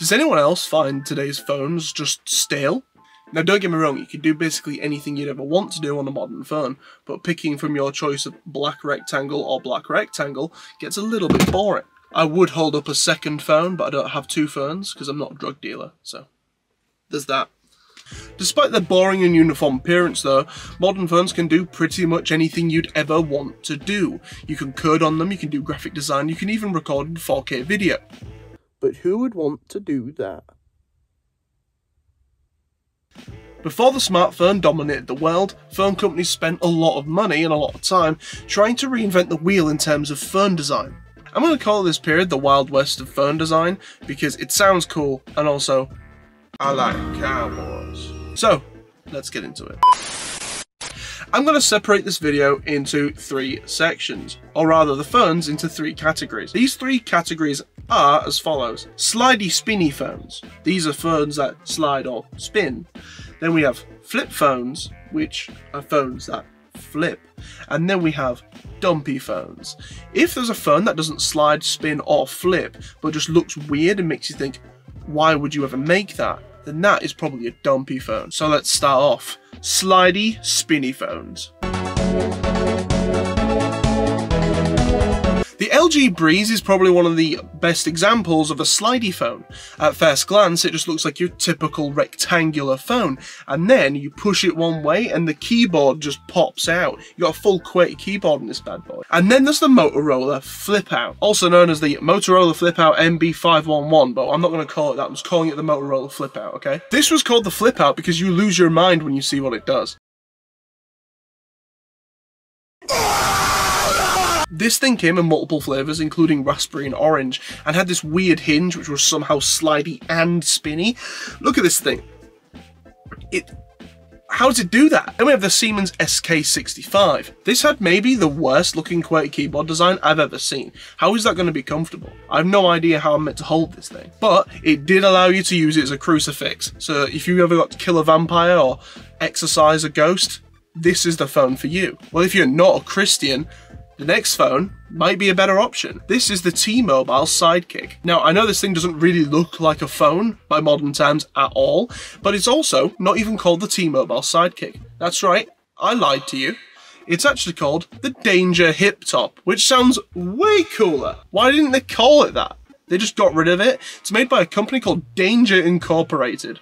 Does anyone else find today's phones just stale? Now don't get me wrong, you can do basically anything you'd ever want to do on a modern phone, but picking from your choice of black rectangle or black rectangle gets a little bit boring. I would hold up a second phone, but I don't have two phones because I'm not a drug dealer, so there's that. Despite their boring and uniform appearance though, modern phones can do pretty much anything you'd ever want to do. You can code on them, you can do graphic design, you can even record in 4K video. But who would want to do that? Before the smartphone dominated the world, phone companies spent a lot of money and a lot of time trying to reinvent the wheel in terms of phone design. I'm going to call this period the Wild West of phone design because it sounds cool and also I like cowboys. So, let's get into it. I'm going to separate this video into 3 sections, or rather the phones into 3 categories. These 3 categories are as follows. Slidey spinny phones. These are phones that slide or spin. Then we have flip phones, which are phones that flip. And then we have dumpy phones. If there's a phone that doesn't slide, spin or flip, but just looks weird and makes you think, why would you ever make that? Then that is probably a dumpy phone. So let's start off. Slidey, spinny phones. The LG Breeze is probably one of the best examples of a slidey phone. At first glance, it just looks like your typical rectangular phone, and then you push it one way and the keyboard just pops out. You got a full QWERTY keyboard in this bad boy. And then there's the Motorola Flip Out, also known as the Motorola Flip Out MB511, but I'm not going to call it that, I'm just calling it the Motorola Flip Out, okay? This was called the Flip Out because you lose your mind when you see what it does. This thing came in multiple flavours, including raspberry and orange, and had this weird hinge which was somehow slidey and spinny. Look at this thing. How does it do that? Then we have the Siemens SK65. This had maybe the worst looking QWERTY keyboard design I've ever seen. How is that going to be comfortable? I have no idea how I'm meant to hold this thing. But it did allow you to use it as a crucifix. So if you ever got to kill a vampire or exorcise a ghost, this is the phone for you. Well, if you're not a Christian, the next phone might be a better option. This is the T-Mobile Sidekick. Now, I know this thing doesn't really look like a phone by modern terms at all, but it's also not even called the T-Mobile Sidekick. That's right, I lied to you. It's actually called the Danger Hip Top, which sounds way cooler. Why didn't they call it that? They just got rid of it. It's made by a company called Danger Incorporated.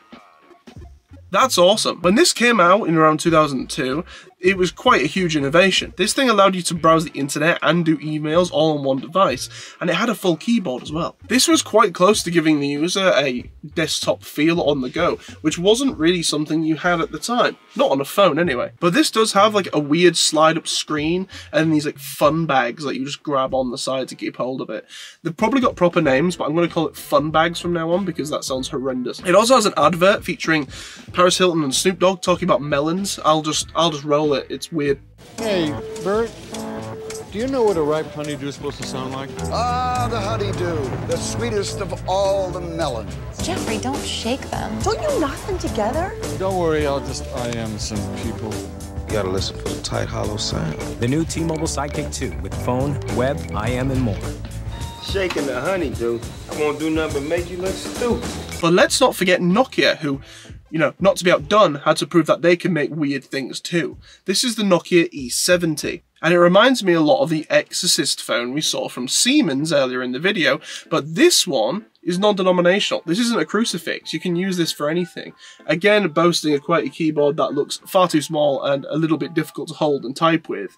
That's awesome. When this came out in around 2002, it was quite a huge innovation. This thing allowed you to browse the internet and do emails all on one device, and it had a full keyboard as well. This was quite close to giving the user a desktop feel on the go, which wasn't really something you had at the time. Not on a phone anyway. But this does have like a weird slide up screen and these like fun bags that you just grab on the side to keep hold of it. They've probably got proper names, but I'm going to call it fun bags from now on because that sounds horrendous. It also has an advert featuring Paris Hilton and Snoop Dogg talking about melons. I'll just roll it. It's weird. Hey, Bert, do you know what a ripe honeydew is supposed to sound like? Ah, the honeydew, the sweetest of all the melons. Jeffrey, don't shake them. Don't you knock them together? Don't worry, I'll just IM some people. You gotta listen for the tight, hollow sound. The new T-Mobile Sidekick 2 with phone, web, IM, and more. Shaking the honeydew, I won't do nothing but make you look stupid. But let's not forget Nokia, who, you know, not to be outdone, had to prove that they can make weird things too. This is the Nokia E70, and it reminds me a lot of the Exorcist phone we saw from Siemens earlier in the video, but this one is non-denominational. This isn't a crucifix, you can use this for anything. Again, boasting a QWERTY keyboard that looks far too small and a little bit difficult to hold and type with.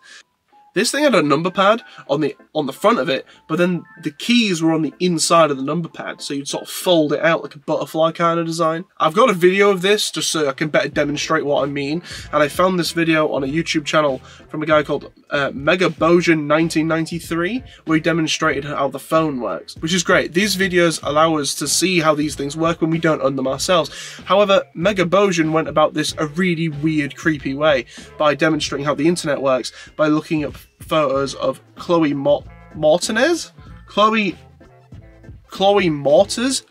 This thing had a number pad on the front of it, but then the keys were on the inside of the number pad, so you'd sort of fold it out like a butterfly kind of design. I've got a video of this just so I can better demonstrate what I mean, and I found this video on a YouTube channel from a guy called Megabojan1993, where he demonstrated how the phone works, which is great. These videos allow us to see how these things work when we don't own them ourselves. However, Megabojan went about this a really weird, creepy way by demonstrating how the internet works by looking up photos of Chloe Martinez? Chloe Martinez?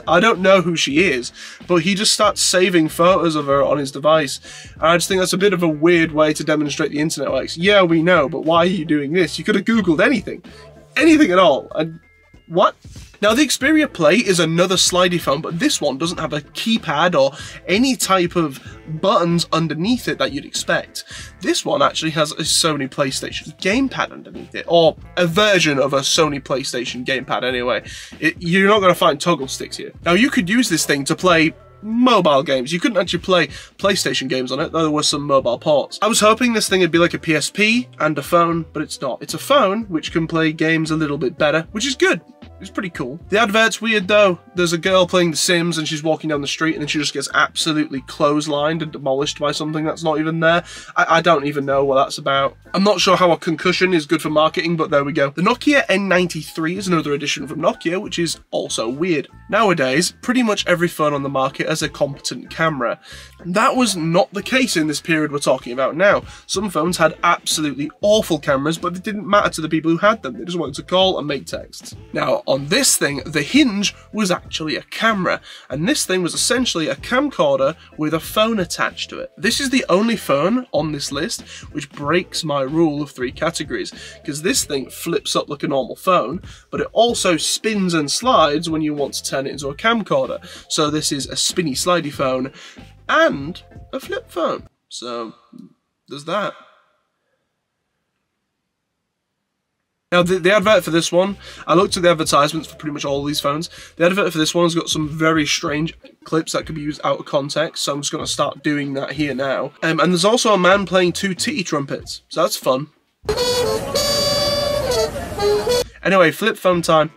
I don't know who she is, but he just starts saving photos of her on his device, and I just think that's a bit of a weird way to demonstrate the internet works. Yeah, we know, but why are you doing this? You could have Googled anything at all, and What? Now the Xperia Play is another slidey phone, but this one doesn't have a keypad or any type of buttons underneath it that you'd expect. This one actually has a Sony PlayStation gamepad underneath it, or a version of a Sony PlayStation gamepad anyway. You're not going to find toggle sticks here. Now you could use this thing to play mobile games. You couldn't actually play PlayStation games on it, though there were some mobile ports. I was hoping this thing would be like a PSP and a phone, but it's not. It's a phone which can play games a little bit better, which is good. It's pretty cool. The advert's weird though. There's a girl playing The Sims and she's walking down the street and then she just gets absolutely clotheslined and demolished by something that's not even there. I don't even know what that's about. I'm not sure how a concussion is good for marketing, but there we go. The Nokia N93 is another edition from Nokia, which is also weird. Nowadays, pretty much every phone on the market has a competent camera. That was not the case in this period we're talking about now. Some phones had absolutely awful cameras, but it didn't matter to the people who had them. They just wanted to call and make texts. Now, on this thing, the hinge was actually a camera, and this thing was essentially a camcorder with a phone attached to it. This is the only phone on this list which breaks my rule of 3 categories, because this thing flips up like a normal phone, but it also spins and slides when you want to turn it into a camcorder. So this is a spinny slidey phone and a flip phone. So there's that. Now, the advert for this one, I looked at the advertisements for pretty much all of these phones. The advert for this one has got some very strange clips that could be used out of context, so I'm just going to start doing that here now. And there's also a man playing 2 titty trumpets, so that's fun. Anyway, flip phone time.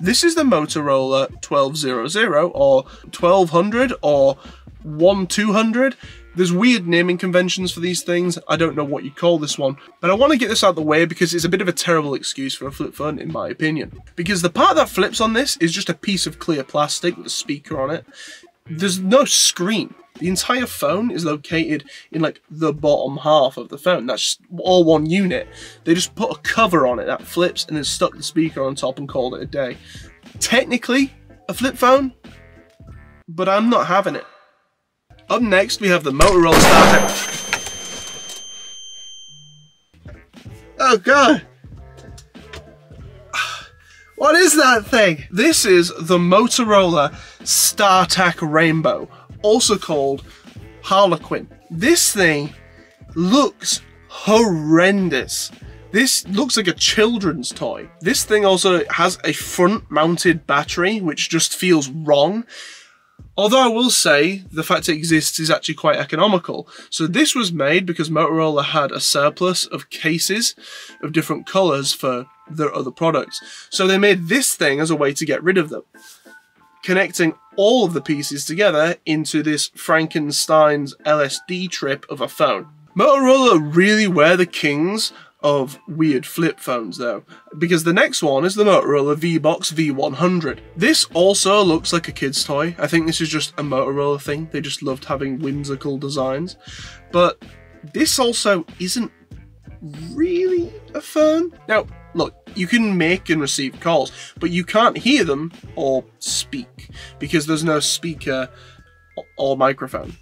This is the Motorola 1200 or 1200 or 1200. There's weird naming conventions for these things. I don't know what you call this one, but I want to get this out of the way because it's a bit of a terrible excuse for a flip phone in my opinion. Because the part that flips on this is just a piece of clear plastic with a speaker on it. There's no screen. The entire phone is located in like the bottom half of the phone. That's all one unit. They just put a cover on it that flips and then stuck the speaker on top and called it a day. Technically a flip phone, but I'm not having it. Up next, we have the Motorola StarTAC. Oh God. What is that thing? This is the Motorola StarTAC Rainbow, also called Harlequin. This thing looks horrendous. This looks like a children's toy. This thing also has a front-mounted battery, which just feels wrong. Although I will say, the fact it exists is actually quite economical. So this was made because Motorola had a surplus of cases of different colours for their other products. So they made this thing as a way to get rid of them, connecting all of the pieces together into this Frankenstein's LSD trip of a phone. Motorola really were the kings of weird flip phones though, because the next one is the Motorola V-Box V100. This also looks like a kid's toy. I think this is just a Motorola thing. They just loved having whimsical designs. But this also isn't really a phone. Now, look, you can make and receive calls, but you can't hear them or speak because there's no speaker or microphone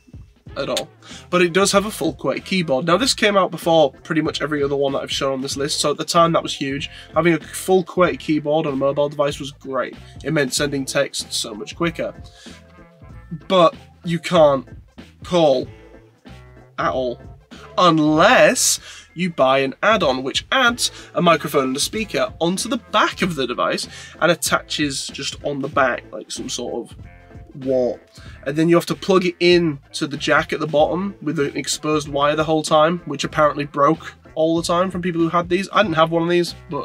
at all. But it does have a full QWERTY keyboard. Now this came out before pretty much every other one that I've shown on this list, so at the time that was huge. Having a full QWERTY keyboard on a mobile device was great. It meant sending text so much quicker. But you can't call at all. Unless you buy an add-on which adds a microphone and a speaker onto the back of the device and attaches just on the back like some sort of wall. And then you have to plug it in to the jack at the bottom with an exposed wire the whole time, which apparently broke all the time from people who had these. I didn't have one of these, but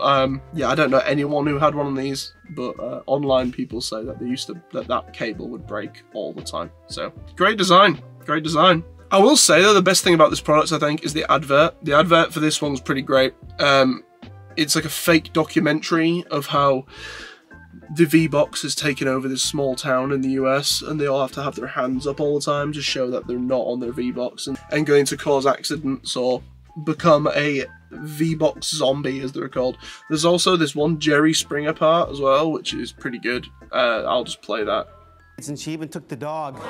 yeah, I don't know anyone who had one of these, but online people say that they used to that cable would break all the time. So great design, great design. I will say though, the best thing about this product I think is the advert. The advert for this one's pretty great. It's like a fake documentary of how the V-Box has taken over this small town in the US, and they all have to have their hands up all the time to show that they're not on their V-Box and going to cause accidents or become a V-Box zombie, as they're called. There's also this one Jerry Springer part as well, which is pretty good. I'll just play that. And she even took the dog.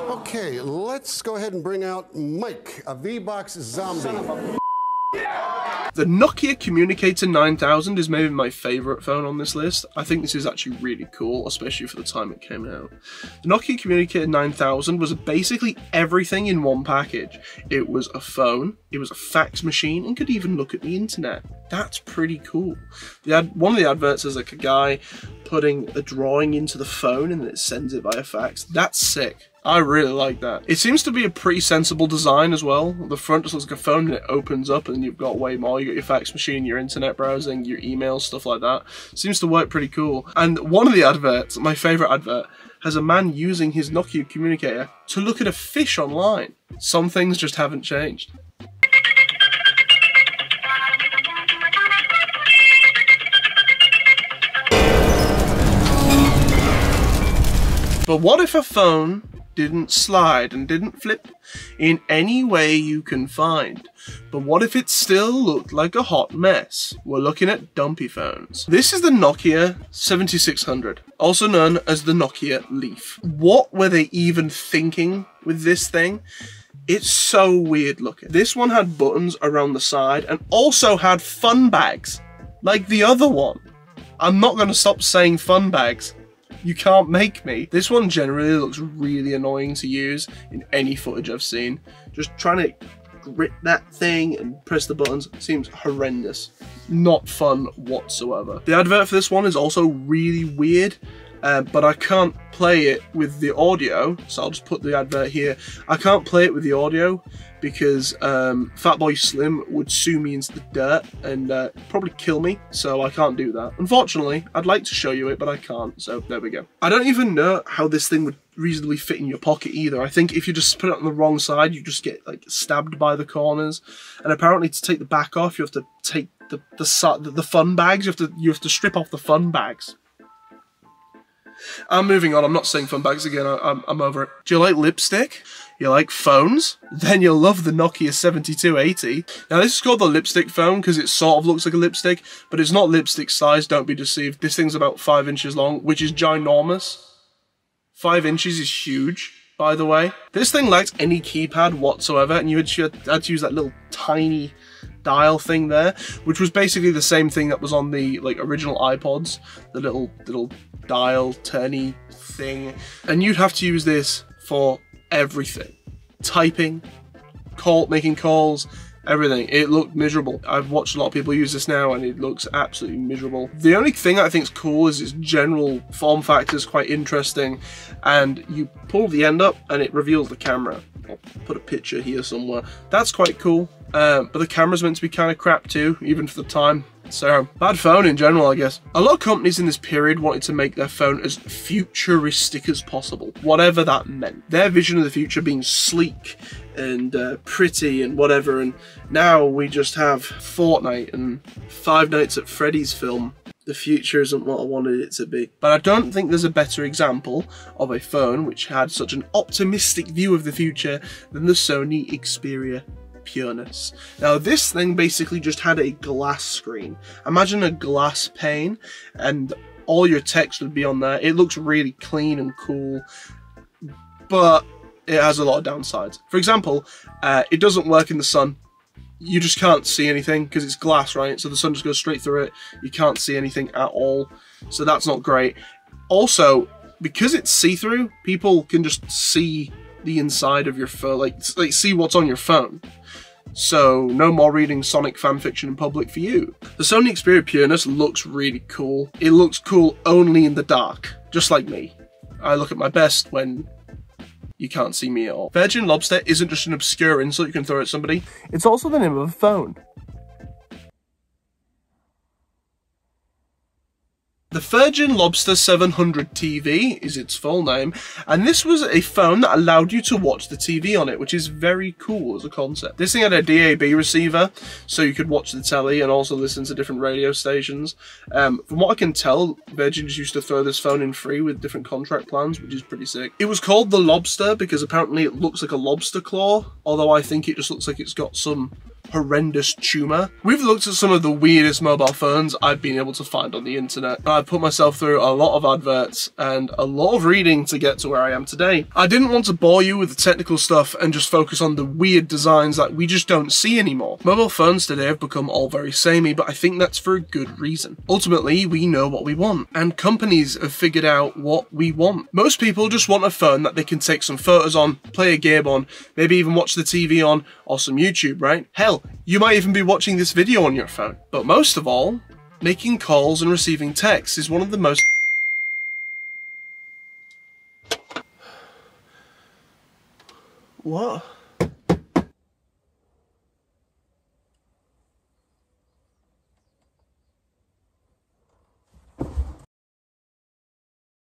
Okay, let's go ahead and bring out Mike, a V-Box zombie. The Nokia Communicator 9000 is maybe my favourite phone on this list. I think this is actually really cool, especially for the time it came out. The Nokia Communicator 9000 was basically everything in one package. It was a phone, it was a fax machine, and could even look at the internet. That's pretty cool. One of the adverts is like a guy putting a drawing into the phone and then it sends it via fax. That's sick. I really like that. It seems to be a pretty sensible design as well. The front just looks like a phone and it opens up and you've got way more. You got your fax machine, your internet browsing, your emails, stuff like that. Seems to work pretty cool. And one of the adverts, my favourite advert, has a man using his Nokia communicator to look at a fish online. Some things just haven't changed. But what if a phone didn't slide and didn't flip in any way you can find? But what if it still looked like a hot mess? We're looking at dumpy phones. This is the Nokia 7600, also known as the Nokia Leaf. What were they even thinking with this thing? It's so weird looking. This one had buttons around the side and also had fun bags, like the other one. I'm not going to stop saying fun bags. You can't make me. This one generally looks really annoying to use in any footage I've seen. Just trying to grip that thing and press the buttons seems horrendous. Not fun whatsoever. The advert for this one is also really weird, but I can't play it with the audio, so I'll just put the advert here. I can't play it with the audio because Fatboy Slim would sue me into the dirt and probably kill me, so I can't do that. Unfortunately, I'd like to show you it, but I can't, so there we go. I don't even know how this thing would reasonably fit in your pocket either. I think if you just put it on the wrong side, you just get like stabbed by the corners, and apparently to take the back off, you have to take the fun bags, you have to strip off the fun bags. I'm moving on. I'm not saying fun bags again. I'm over it. Do you like lipstick? You like phones? Then you'll love the Nokia 7280. Now this is called the lipstick phone because it sort of looks like a lipstick, but it's not lipstick size, don't be deceived. This thing's about 5 inches long, which is ginormous. 5 inches is huge, by the way. This thing lacks any keypad whatsoever, and you had to use that little tiny dial thing there, which was basically the same thing that was on the original iPods, the little dial turny thing, and you'd have to use this for everything. Typing, making calls, everything. It looked miserable. I've watched a lot of people use this now and it looks absolutely miserable. The only thing I think is cool is its general form factor is quite interesting, and you pull the end up and it reveals the camera. I'll put a picture here somewhere. That's quite cool, but the camera's meant to be kind of crap too, even for the time. So, bad phone in general, I guess. A lot of companies in this period wanted to make their phone as futuristic as possible, whatever that meant. Their vision of the future being sleek and pretty and whatever, and now we just have Fortnite and Five Nights at Freddy's film. The future isn't what I wanted it to be. But I don't think there's a better example of a phone which had such an optimistic view of the future than the Sony Xperia Pureness. Now this thing basically just had a glass screen. Imagine a glass pane and all your text would be on there. It looks really clean and cool, but it has a lot of downsides. For example, it doesn't work in the sun. You just can't see anything because it's glass, right? So the sun just goes straight through it. You can't see anything at all. So that's not great. Also, because it's see-through, people can just see the inside of your phone, like see what's on your phone. So no more reading Sonic fanfiction in public for you. The Sony Xperia Pureness looks really cool. It looks cool only in the dark, just like me. I look at my best when you can't see me at all. Virgin Lobster isn't just an obscure insult you can throw at somebody. It's also the name of a phone. The Virgin Lobster 700 TV is its full name, and this was a phone that allowed you to watch the TV on it, which is very cool as a concept. This thing had a DAB receiver, so you could watch the telly and also listen to different radio stations. From what I can tell, Virgin just used to throw this phone in free with different contract plans, which is pretty sick. It was called the Lobster because apparently it looks like a lobster claw, although I think it just looks like it's got some horrendous tumour. We've looked at some of the weirdest mobile phones I've been able to find on the internet, and I've put myself through a lot of adverts and a lot of reading to get to where I am today. I didn't want to bore you with the technical stuff and just focus on the weird designs that we just don't see anymore. Mobile phones today have become all very samey, but I think that's for a good reason. Ultimately, we know what we want, and companies have figured out what we want. Most people just want a phone that they can take some photos on, play a game on, maybe even watch the TV on, or some YouTube, right? Hell, you might even be watching this video on your phone. But most of all, making calls and receiving texts is one of the most... What?